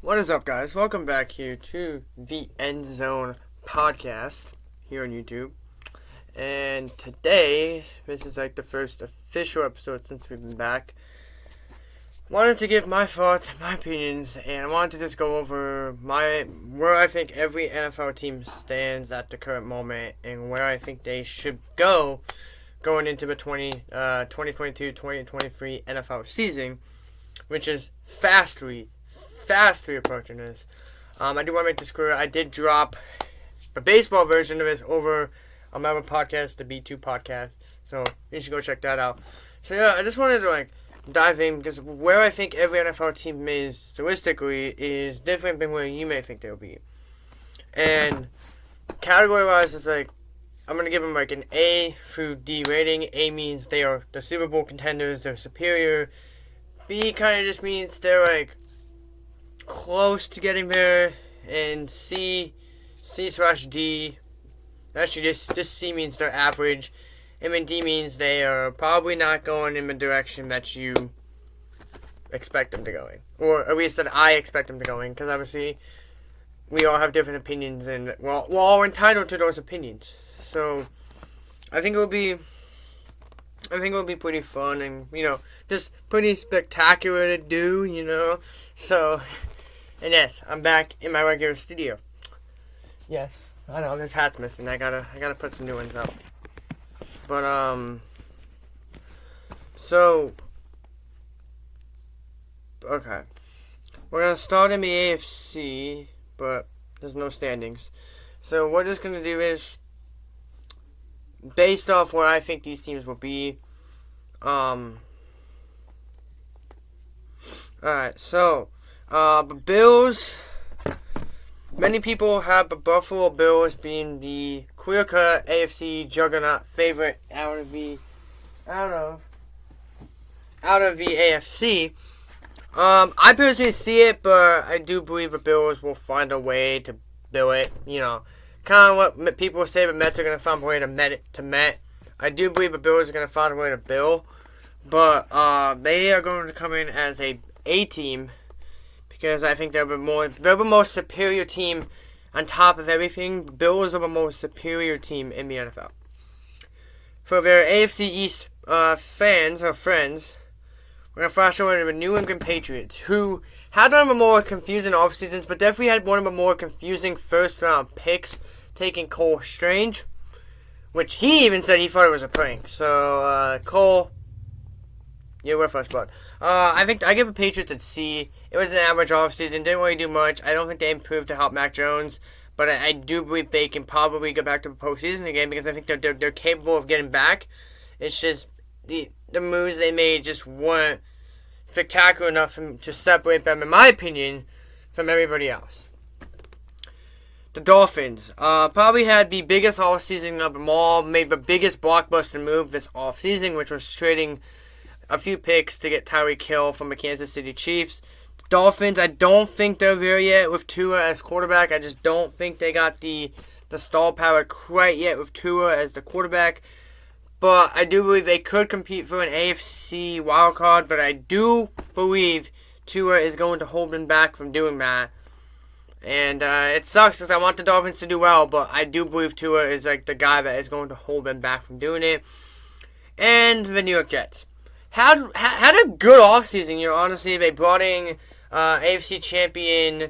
What is up, guys? Welcome back here to the End Zone podcast here on YouTube. And today, this is like the first official episode since we've been back. Wanted to give my thoughts, my opinions, and I wanted to just go over where I think every NFL team stands at the current moment and where I think they should go going into the 2022-2023 NFL season, which is fastly approaching this. I do want to make this clear. I did drop the baseball version of this over on my other podcast, the B2 podcast. So you should go check that out. So yeah, I just wanted to dive in because where I think every NFL team is stylistically is different than where you may think they'll be. And category-wise, it's I'm gonna give them an A through D rating. A means they are the Super Bowl contenders, they're superior. B kind of just means they're close to getting there, and C/D. Actually, this C means they're average, and then D means they are probably not going in the direction that you expect them to go in, or at least that I expect them to go in, because obviously we all have different opinions, and we're all entitled to those opinions. So I think it will be pretty fun, and just pretty spectacular to do, So. And yes, I'm back in my regular studio. Yes, I know this hat's missing. I gotta put some new ones up. But so okay, we're gonna start in the AFC, but there's no standings. So what we're just gonna do is, based off where I think these teams will be, alright, so. The Bills, many people have the Buffalo Bills being the clear-cut AFC juggernaut favorite out of the AFC. I personally see it, but I do believe the Bills will find a way to do it. Kind of what people say the Mets are going to find a way to Met. I do believe the Bills are going to find a way to Bill, but they are going to come in as a team. Because I think they're the most superior team on top of everything. The Bills are the most superior team in the NFL. For their AFC East fans or friends, we're going to flash over to the New England Patriots, who had one of the more confusing offseasons, but definitely had one of the more confusing first-round picks, taking Cole Strange, which he even said he thought it was a prank. So, Cole, you're with us, bud. I think I give the Patriots a C. It was an average offseason. Didn't really do much. I don't think they improved to help Mac Jones. But I do believe they can probably go back to the postseason again because I think they're capable of getting back. It's just the moves they made just weren't spectacular enough to separate them, in my opinion, from everybody else. The Dolphins probably had the biggest offseason of them all. Made the biggest blockbuster move this offseason, which was trading a few picks to get Tyreek Hill from the Kansas City Chiefs. Dolphins, I don't think they're there yet with Tua as quarterback. I just don't think they got the star power quite yet with Tua as the quarterback. But I do believe they could compete for an AFC wildcard. But I do believe Tua is going to hold them back from doing that. And it sucks because I want the Dolphins to do well. But I do believe Tua is the guy that is going to hold them back from doing it. And the New York Jets. Had a good offseason, honestly. They brought in AFC champion,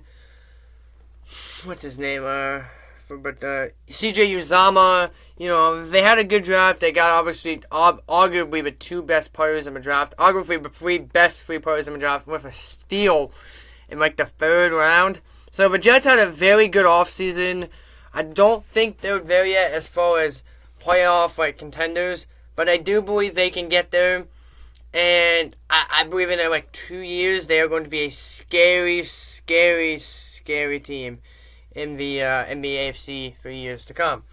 what's his name? CJ Uzama. They had a good draft. They got arguably the two best players in the draft. Arguably the three best players in the draft with a steal in the third round. So the Jets had a very good offseason. I don't think they're there yet as far as playoff contenders, but I do believe they can get there. And I believe in 2 years they are going to be a scary, scary, scary team in the AFC for years to come.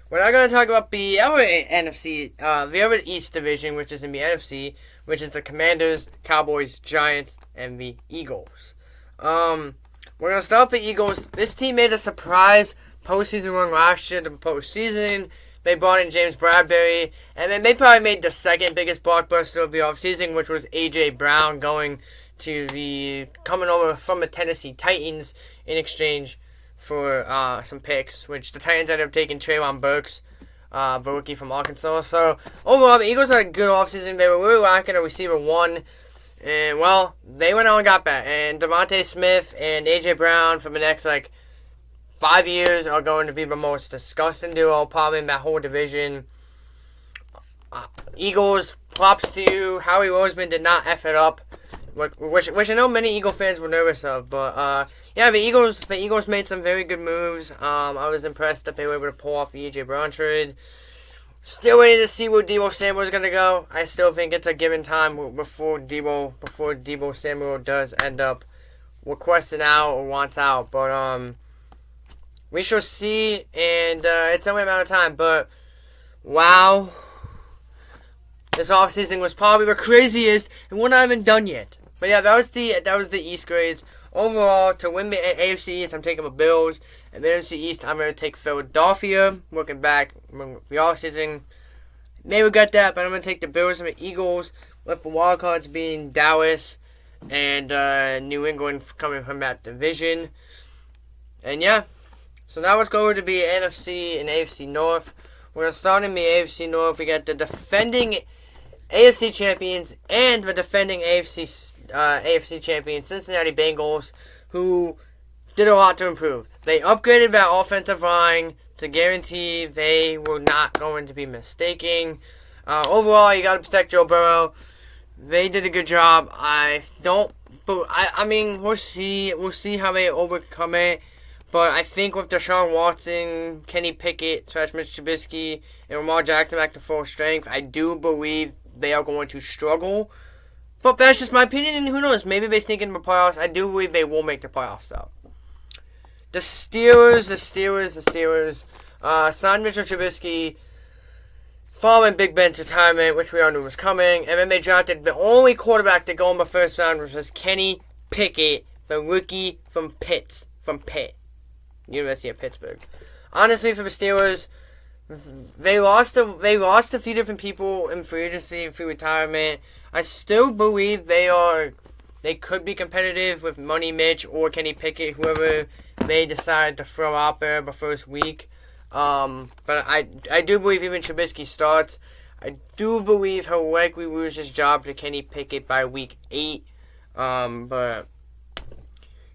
We're not going to talk about the other NFC, the other East division, which is in the NFC, which is the Commanders, Cowboys, Giants, and the Eagles. We're going to start with the Eagles. This team made a surprise postseason run last year. The postseason, they brought in James Bradbury, and then they probably made the second biggest blockbuster of the offseason, which was A.J. Brown going to be coming over from the Tennessee Titans in exchange for some picks, which the Titans ended up taking Treylon Burks, the rookie from Arkansas. So, overall, the Eagles had a good offseason. They were really lacking a receiver one. And, well, they went out and got that. And Devontae Smith and A.J. Brown for the next, 5 years are going to be the most disgusting duo probably in that whole division. Eagles, props to you. Howie Roseman did not F it up, which I know many Eagle fans were nervous of. But, yeah, the Eagles made some very good moves. I was impressed that they were able to pull off the A.J. Brown trade. Still waiting to see where Deebo Samuel is going to go. I still think it's a given time before Deebo Samuel does end up requesting out or wants out. But we shall see, and it's only a matter of time. But, wow. This offseason was probably the craziest, and we're not even done yet. But yeah, that was the East grades. Overall, to win the AFC East, I'm taking the Bills. And the NFC East, I'm going to take Philadelphia. Looking back, the offseason, may regret that, but I'm going to take the Bills and the Eagles. With the wildcards being Dallas and New England coming from that division. And yeah, so now let's go over to the NFC and AFC North. We're going to start in the AFC North. We got the defending AFC champions and the defending AFC champions, Cincinnati Bengals, who did a lot to improve. They upgraded that offensive line to guarantee they were not going to be mistaken. Overall, you got to protect Joe Burrow. They did a good job. I mean, we'll see how they overcome it. But I think with Deshaun Watson, Kenny Pickett, Mitch Trubisky, and Lamar Jackson back to full strength, I do believe they are going to struggle. But that's just my opinion, and who knows? Maybe they sneak into the playoffs. I do believe they will make the playoffs, though. The Steelers. Signed Mitchell Trubisky following Big Ben's retirement, which we all knew was coming. And then they drafted the only quarterback to go in the first round, which was Kenny Pickett, the rookie from Pitt. University of Pittsburgh. Honestly, for the Steelers, they lost a few different people in free agency and free retirement. I still believe they could be competitive with Money Mitch or Kenny Pickett, whoever they decide to throw out there the first week. But I do believe even Trubisky starts. I do believe he'll likely lose his job to Kenny Pickett by week 8. But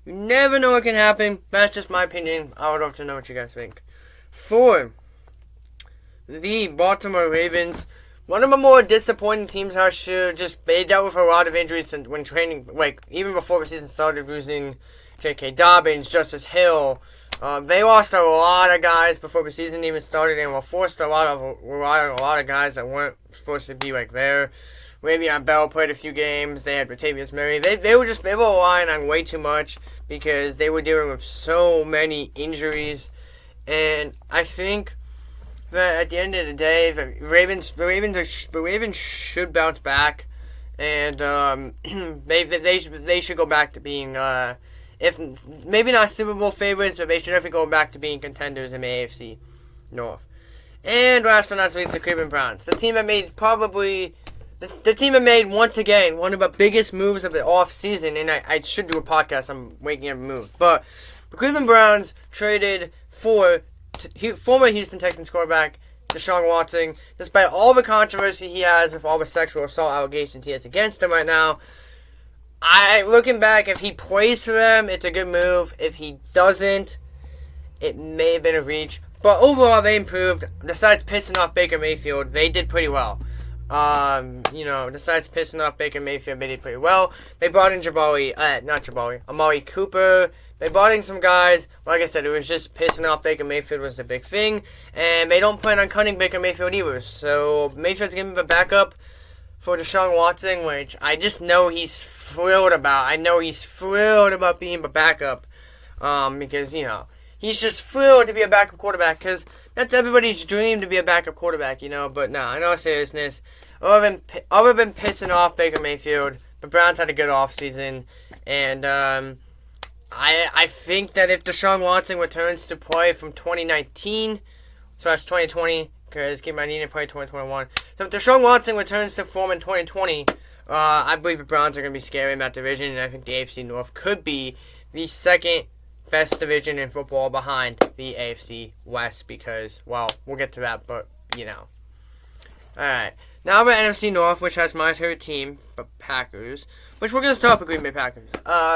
you never know what can happen. That's just my opinion. I would love to know what you guys think. For the Baltimore Ravens, one of the more disappointing teams last year. They dealt with a lot of injuries when training, even before the season started, losing J.K. Dobbins, Justice Hill. They lost a lot of guys before the season even started, and were forced to rely on a lot of guys that weren't supposed to be there. Le'Veon Bell played a few games. They had Latavius Murray. They were relying on way too much because they were dealing with so many injuries, and I think that at the end of the day, the Ravens should bounce back, and they should go back to being if maybe not Super Bowl favorites, but they should definitely go back to being contenders in the AFC North. And last but not least, the Cleveland Browns, the team that made once again one of the biggest moves of the off season, and I should do a podcast. I'm waking up move, but the Cleveland Browns traded for former Houston Texans quarterback Deshaun Watson. Despite all the controversy he has with all the sexual assault allegations he has against him right now, looking back, if he plays for them, it's a good move. If he doesn't, it may have been a reach. But overall, they improved. Besides pissing off Baker Mayfield, they did pretty well. Besides pissing off Baker Mayfield, they did pretty well. They brought in Amari Cooper. They brought in some guys. Like I said, it was just pissing off Baker Mayfield was the big thing. And they don't plan on cutting Baker Mayfield either. So Mayfield's going to be the backup for Deshaun Watson, which I just know he's thrilled about. I know he's thrilled about being the backup. Because, he's just thrilled to be a backup quarterback. Because that's everybody's dream to be a backup quarterback, But no, in all seriousness, other than pissing off Baker Mayfield, the Browns had a good offseason. And I think that if Deshaun Watson returns to play from 2019, so that's 2020, because he might need to play 2021. So if Deshaun Watson returns to form in 2020, I believe the Browns are going to be scary in that division, and I think the AFC North could be the second best division in football behind the AFC West because, well, we'll get to that, but, you know. Alright, now we're NFC North, which has my favorite team, the Packers, which we're going to start with Green Bay Packers.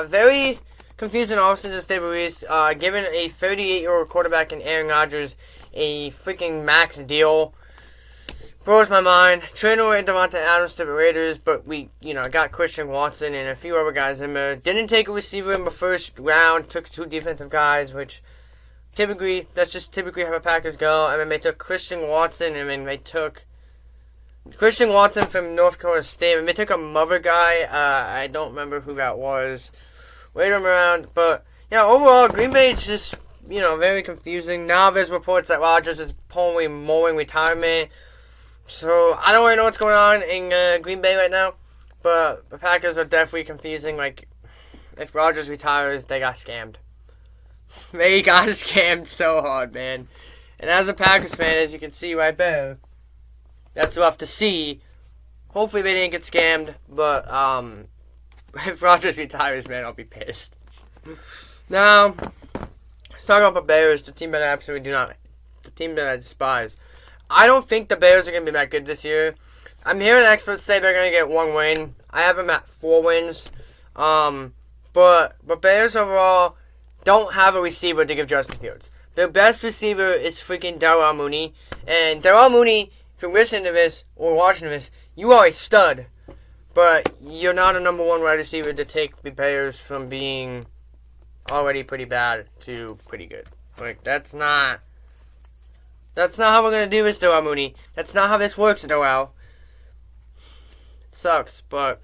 Very confusing offseason to say the least. Given a 38-year-old quarterback in Aaron Rodgers a freaking max deal. Blows my mind. Trading away Davante Adams to the Raiders, but we, got Christian Watson and a few other guys in there. Didn't take a receiver in the first round. Took 2 defensive guys, which that's just typically how the Packers go. And then they took Christian Watson, and then they took Christian Watson from North Dakota State. And they took a mother guy. I don't remember who that was. Wait them around, but overall, Green Bay is just very confusing. Now there's reports that Rodgers is mulling retirement. So, I don't really know what's going on in Green Bay right now, but the Packers are definitely confusing. Like, if Rodgers retires, they got scammed. They got scammed so hard, man. And as a Packers fan, as you can see right there, that's rough to see. Hopefully they didn't get scammed, but if Rodgers retires, man, I'll be pissed. Now, let's talk about the Bears, the team that I despise. I don't think the Bears are going to be that good this year. I'm hearing experts say they're going to get 1 win. I have them at 4 wins. But the Bears overall don't have a receiver to give Justin Fields. Their best receiver is freaking Darrell Mooney. And Darrell Mooney, if you're listening to this or watching this, you are a stud. But you're not a number 1 wide receiver to take the Bears from being already pretty bad to pretty good. Like, that's not how we're going to do this, Darrell Mooney. That's not how this works, Darrell. It sucks, but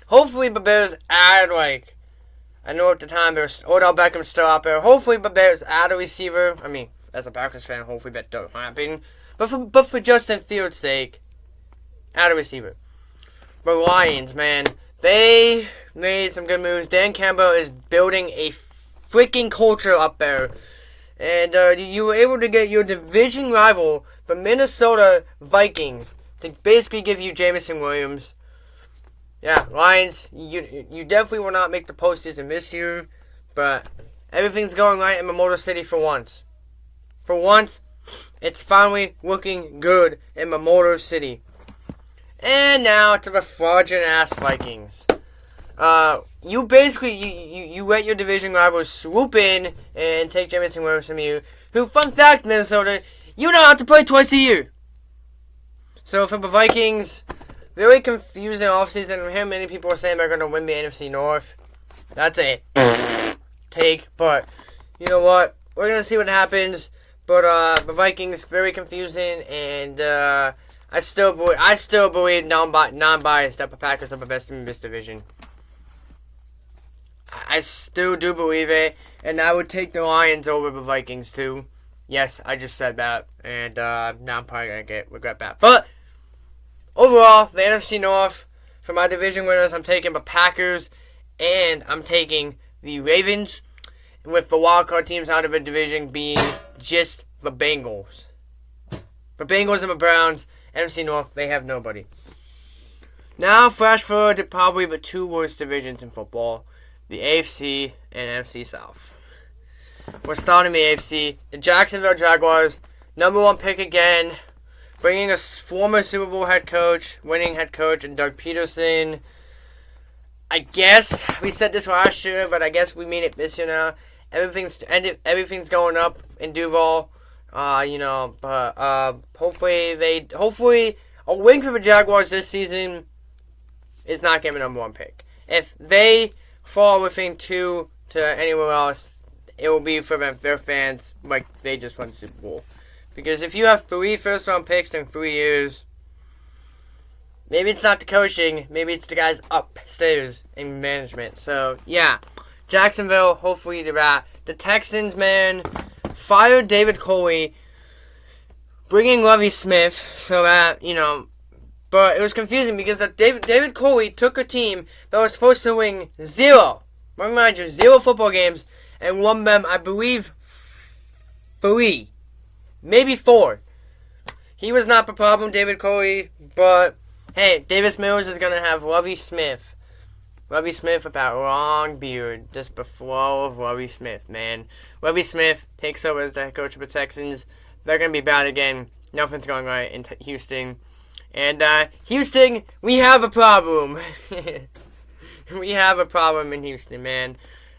hopefully the Bears add, I know at the time there's Odell Beckham still out there. Hopefully the Bears add a receiver. I mean, as a Packers fan, hopefully that doesn't happen. But for Justin Fields' sake, add a receiver. The Lions, man, they made some good moves. Dan Campbell is building a freaking culture up there. And you were able to get your division rival, the Minnesota Vikings, to basically give you Jameson Williams. Yeah, Lions, you definitely will not make the postseason this year, but everything's going right in Motor City for once. For once, it's finally looking good in Motor City. And now to the fraudulent-ass Vikings. You basically, you let your division rivals swoop in and take Jameson Williams from you, who, fun fact, Minnesota, you know how to play twice a year. So for the Vikings, very confusing offseason. I hear many people are saying they're going to win the NFC North. That's a take, but you know what? We're going to see what happens. But the Vikings, very confusing, and I still believe non-biased that the Packers are the best in this division. I still do believe it, and I would take the Lions over the Vikings too. Yes, I just said that, and now I'm probably going to regret that. But overall, the NFC North, for my division winners, I'm taking the Packers, and I'm taking the Ravens, with the wildcard teams out of the division being just the Bengals. The Bengals and the Browns, NFC North, they have nobody. Now, flash forward to probably the 2 worst divisions in football. The AFC and NFC South. We're starting the AFC. The Jacksonville Jaguars, number 1 pick again. Bringing a former Super Bowl winning head coach, and Doug Peterson. I guess we said this last year, but I guess we mean it this year now. Everything's going up in Duval. But hopefully a win for the Jaguars this season is not getting a number 1 pick. If they fall within 2 to anywhere else, it will be for their fans like they just won the Super Bowl. Because if you have 3 first-round picks in 3 years, maybe it's not the coaching, maybe it's the guys upstairs in management. So, yeah, Jacksonville, hopefully they're that. The Texans, man, fired David Culley, bringing Lovie Smith, so that, but it was confusing because David Culley took a team that was supposed to win 0 football games, and won them, I believe, 3, maybe 4. He was not the problem, David Culley, but Hey, Davis Mills is going to have Lovie Smith. Lovie Smith with that long beard. Just the flow of Lovie Smith, man. Lovie Smith takes over as the head coach of the Texans. They're going to be bad again. Nothing's going right in Houston. And, Houston, we have a problem. We have a problem in Houston, man.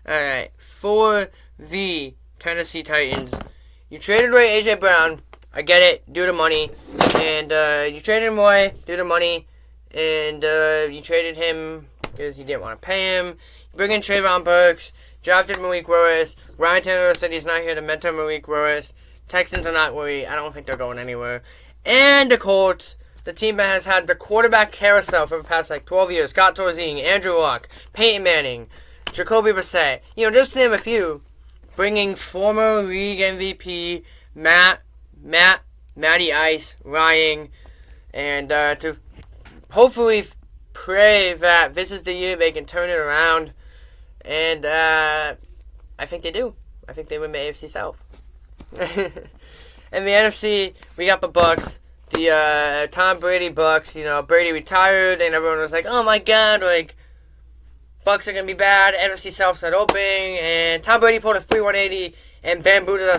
Alright, for the Tennessee Titans, you traded away A.J. Brown. I get it, due to money. And, you traded him away due to money. And, you traded him because you didn't want to pay him. You bring in Trayvon Burks. Drafted Malik Willis. Ryan Tannehill said he's not here to mentor Malik Willis. Texans are not worried. I don't think they're going anywhere. And the Colts, the team that has had the quarterback carousel for the past 12 years. Scott Torzini, Andrew Luck, Peyton Manning, Jacoby Brissett. Just to name a few. Bringing former league MVP Matty Ice, Ryan, and to hopefully pray that this is the year they can turn it around. And I think they do. I think they win the AFC South. In the NFC, we got the Bucks. The Tom Brady Bucks. Brady retired, and everyone was like, "Oh my God, Bucks are gonna be bad." NFC South's not open, and Tom Brady pulled a 3-180 and bamboozled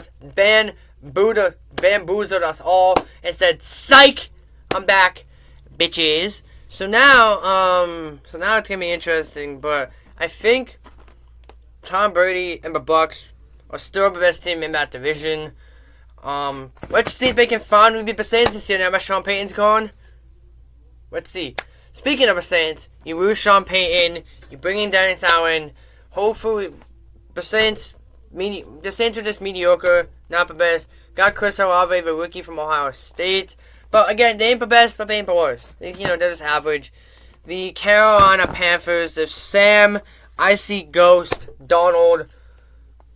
us all and said, "Psych, I'm back, bitches." So now it's gonna be interesting, but I think Tom Brady and the Bucks are still the best team in that division. Let's see if they can finally beat the Saints this year now that Sean Payton's gone. Let's see. Speaking of the Saints, you lose Sean Payton, you bring in Dennis Allen. Hopefully, the Saints are just mediocre, not the best. Got Chris Olave, the rookie from Ohio State. But again, they ain't the best, but they ain't the worst. They're just average. The Carolina Panthers, the Sam, I see Ghost, Donald.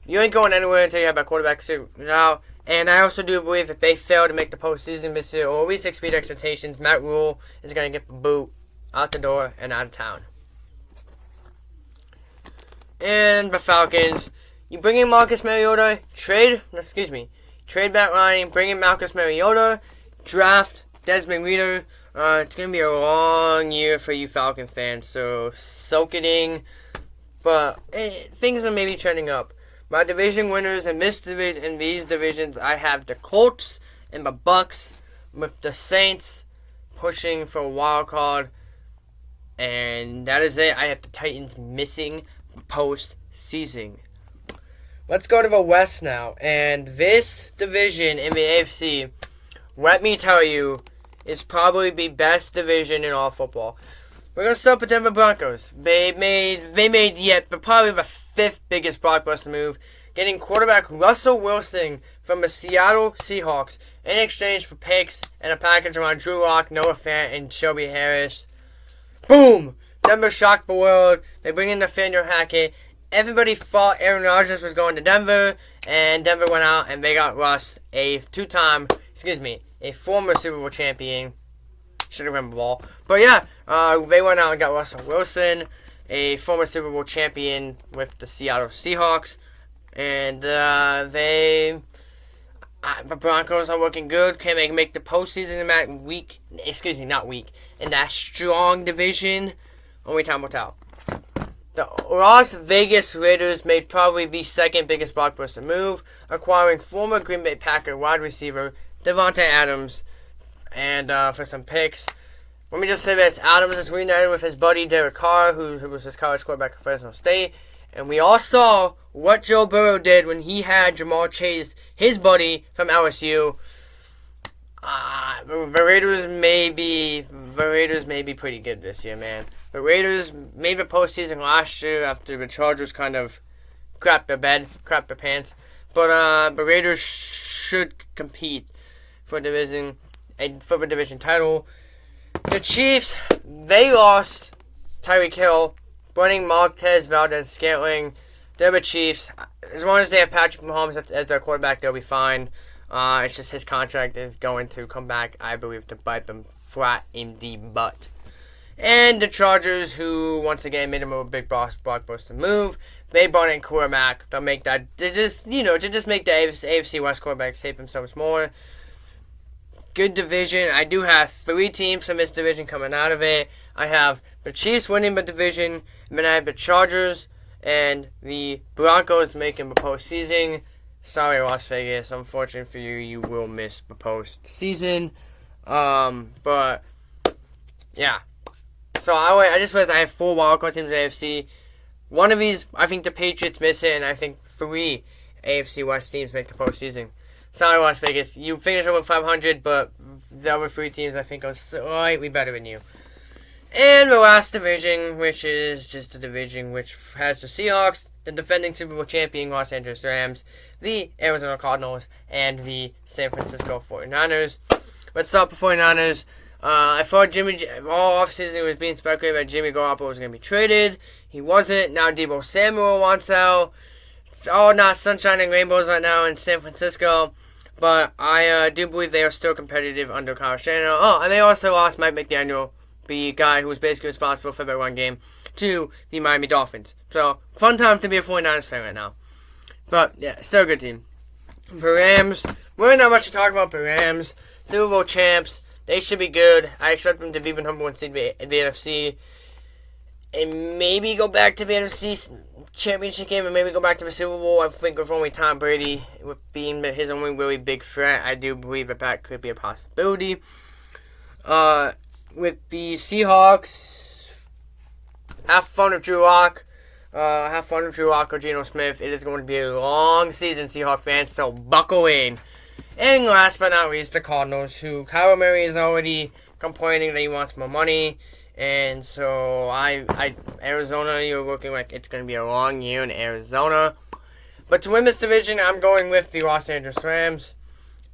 You ain't going anywhere until you have a quarterback suit. Now, and I also do believe if they fail to make the postseason this year, or at least exceed expectations, Matt Rule is going to get the boot out the door and out of town. And the Falcons, you bring in Marcus Mariota, trade Matt Ryan, bring in Marcus Mariota, draft Desmond Reader. It's going to be a long year for you Falcon fans, so soak it in. But things are maybe trending up. My division winners in these divisions, I have the Colts and the Bucks, with the Saints pushing for a wild card. And that is it. I have the Titans missing postseason. Let's go to the West now. And this division in the AFC, let me tell you, is probably the best division in all football. We're going to start with Denver Broncos. They made yet probably the fifth biggest blockbuster move, getting quarterback Russell Wilson from the Seattle Seahawks in exchange for picks and a package around Drew Lock, Noah Fant, and Shelby Harris. Boom! Denver shocked the world. They bring in Nathaniel Hackett. Everybody thought Aaron Rodgers was going to Denver, and Denver went out and they got Russ, a former Super Bowl champion. Should have remembered the ball. But yeah, they went out and got Russell Wilson, a former Super Bowl champion with the Seattle Seahawks. And the Broncos are looking good. Can they make the postseason in that in that strong division? Only time will tell. The Las Vegas Raiders made probably the second biggest blockbuster move, acquiring former Green Bay Packer wide receiver Devontae Adams, and for some picks. Let me just say this. Adams is reunited with his buddy Derek Carr, who was his college quarterback at Fresno State. And we all saw what Joe Burrow did when he had Jamar Chase, his buddy from LSU. The Raiders may be pretty good this year, man. The Raiders made the postseason last year after the Chargers kind of crapped their pants. But the Raiders should compete for the division title. The Chiefs, they lost Tyreek Hill, running Marquez Valdes-Scantling. They're the Chiefs. As long as they have Patrick Mahomes as their quarterback, they'll be fine. It's just his contract is going to come back, I believe, to bite them flat in the butt. And the Chargers, who once again made a big blockbuster move, they brought in Khalil Mack. They'll make that to just make the AFC West quarterbacks hate themselves more. good division. I do have 3 teams from this division coming out of it. I have the Chiefs winning the division, and then I have the Chargers and the Broncos making the postseason. Sorry, Las Vegas. Unfortunately for you, you will miss the postseason. But yeah. So I just realized I have 4 wildcard teams in the AFC. One of these, I think the Patriots miss it, and I think 3 AFC West teams make the postseason. Sorry, Las Vegas. You finished over 500, but the other 3 teams I think are slightly better than you. And the last division, which is just a division which has the Seahawks, the defending Super Bowl champion Los Angeles Rams, the Arizona Cardinals, and the San Francisco 49ers. Let's start with the 49ers. I thought all offseason it was being speculated that Jimmy Garoppolo was going to be traded. He wasn't. Now Deebo Samuel wants out. It's all not sunshine and rainbows right now in San Francisco. But I do believe they are still competitive under Kyle Shanahan. Oh, and they also lost Mike McDaniel, the guy who was basically responsible for the run game, to the Miami Dolphins. So, fun time to be a 49ers fan right now. But, yeah, still a good team. The Rams, really not much to talk about the Rams. Super Bowl champs, they should be good. I expect them to be the number 1 seed in the NFC. And maybe go back to the NFC Championship game and maybe go back to the Super Bowl. I think with only Tom Brady being his only really big threat, I do believe that could be a possibility. With the Seahawks, have fun with Drew Lock. Have fun with Drew Lock or Geno Smith. It is going to be a long season, Seahawks fans, so buckle in. And last but not least, the Cardinals, who Kyler Murray is already complaining that he wants more money. And so, Arizona, you're looking like it's going to be a long year in Arizona. But to win this division, I'm going with the Los Angeles Rams.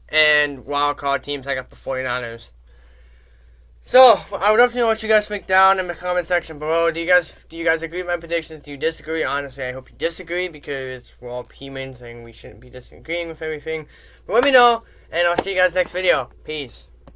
And wildcard teams, I got the 49ers. So, I would love to know what you guys think down in the comment section below. Do you guys agree with my predictions? Do you disagree? Honestly, I hope you disagree because we're all humans and we shouldn't be disagreeing with everything. But let me know, and I'll see you guys next video. Peace.